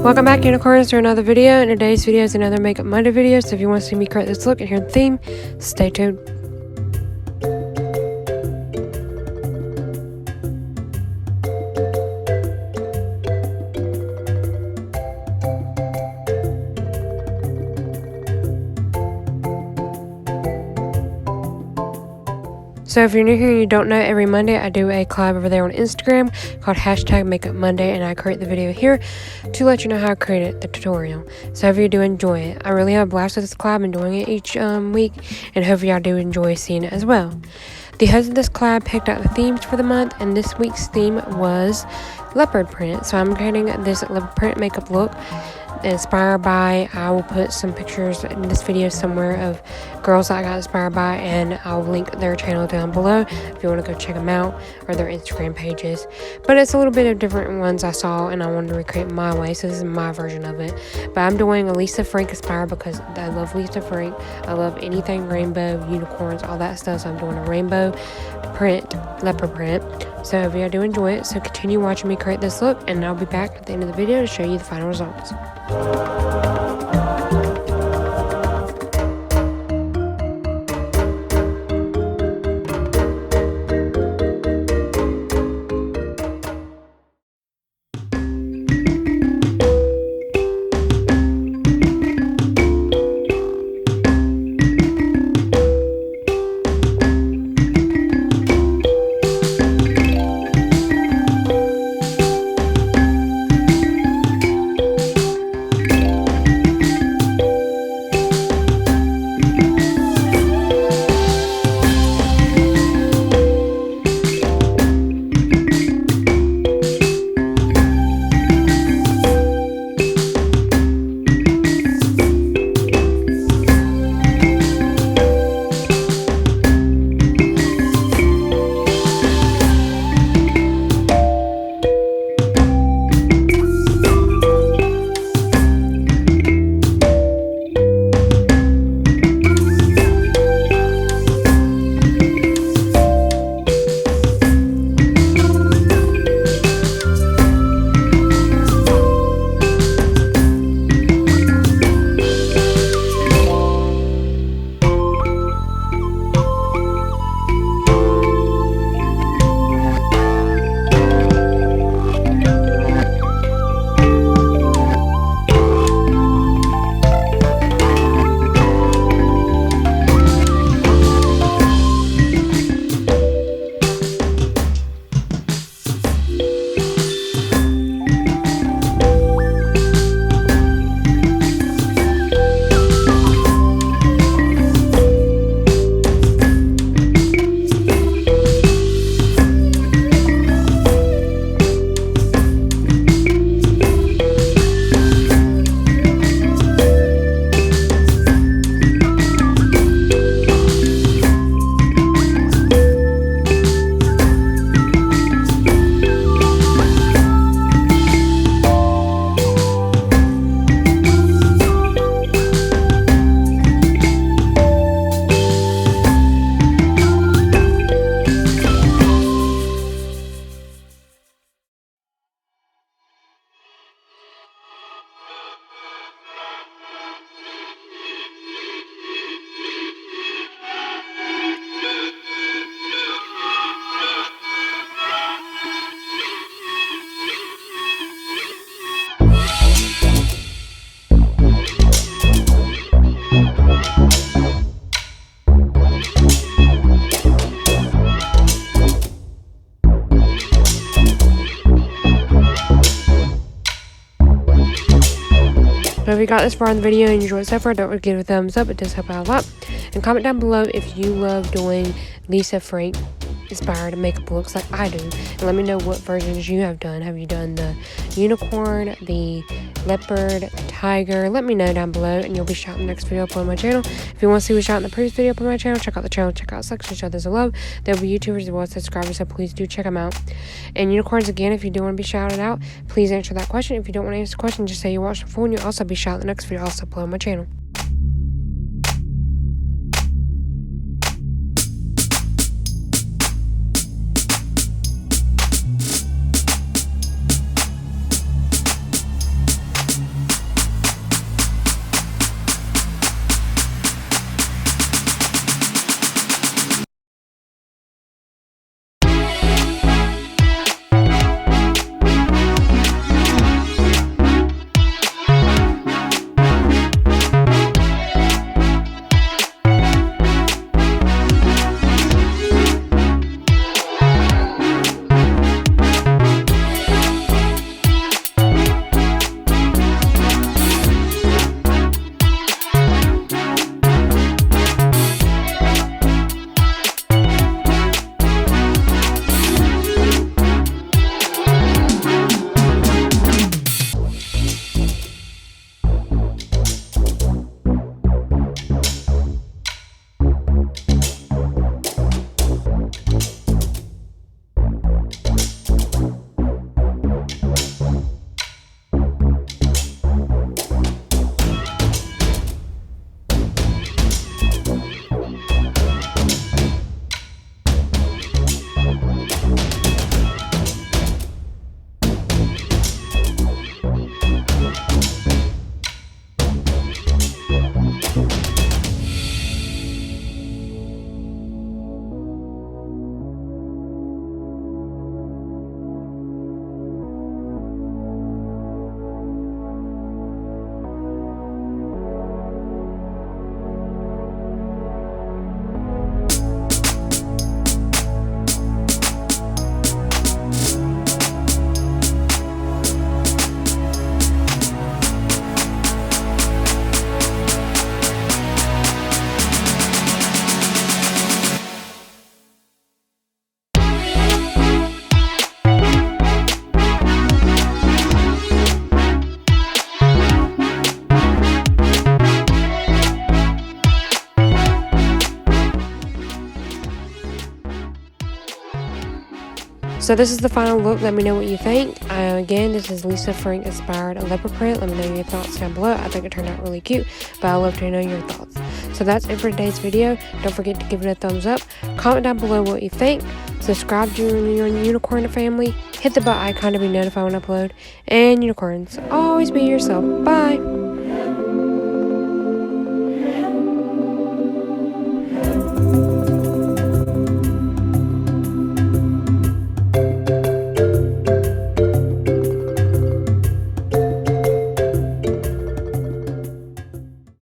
Welcome back, unicorns, to another video. And today's video is another Makeup Monday video. So if you want to see me create this look and hear the theme, stay tuned. So if you're new here and you don't know, every Monday I do a collab over there on Instagram called #makeupmonday, and I create the video here to let you know how I created the tutorial. So if you do enjoy it, I really have a blast with this collab and doing it each week, and hopefully y'all do enjoy seeing it as well. The host of this collab picked out the themes for the month, and this week's theme was leopard print. So I'm creating this leopard print makeup look inspired by, I will put some pictures in this video somewhere of girls that I got inspired by, and I'll link their channel down below if you want to go check them out, or their Instagram pages. But it's a little bit of different ones I saw and I wanted to recreate my way, so this is my version of it. But I'm doing a lisafrank inspired because I love lisafrank. I love anything rainbow, unicorns, all that stuff. So I'm doing a rainbow print, leopard print. So if you do enjoy it, so continue watching me create this look, and I'll be back at the end of the video to show you the final results. So if you got this far in the video and you enjoyed it so far, don't forget to give it a thumbs up. It does help out a lot. And comment down below if you love doing lisafrank inspired makeup looks like I do, and let me know what versions you have done. Have you done the unicorn, the leopard, tiger? Let me know down below, and you'll be shouting the next video upload on my channel. If you want to see what shot in the previous video upload on my channel, check out the channel, check out section, show there's a love. There'll be YouTubers as well as subscribers, so please do check them out. And unicorns, again, if you do want to be shouted out, please answer that question. If you don't want to answer the question, just say you watched before, and you'll also be shouted in the next video also upload on my channel. So this is the final look. Let me know what you think. Again, this is Lisa Frank inspired leopard print. Let me know your thoughts down below. I think it turned out really cute, but I'd love to know your thoughts. So that's it for today's video. Don't forget to give it a thumbs up. Comment down below what you think. Subscribe to your unicorn family. Hit the bell icon to be notified when I upload. And unicorns, always be yourself. Bye.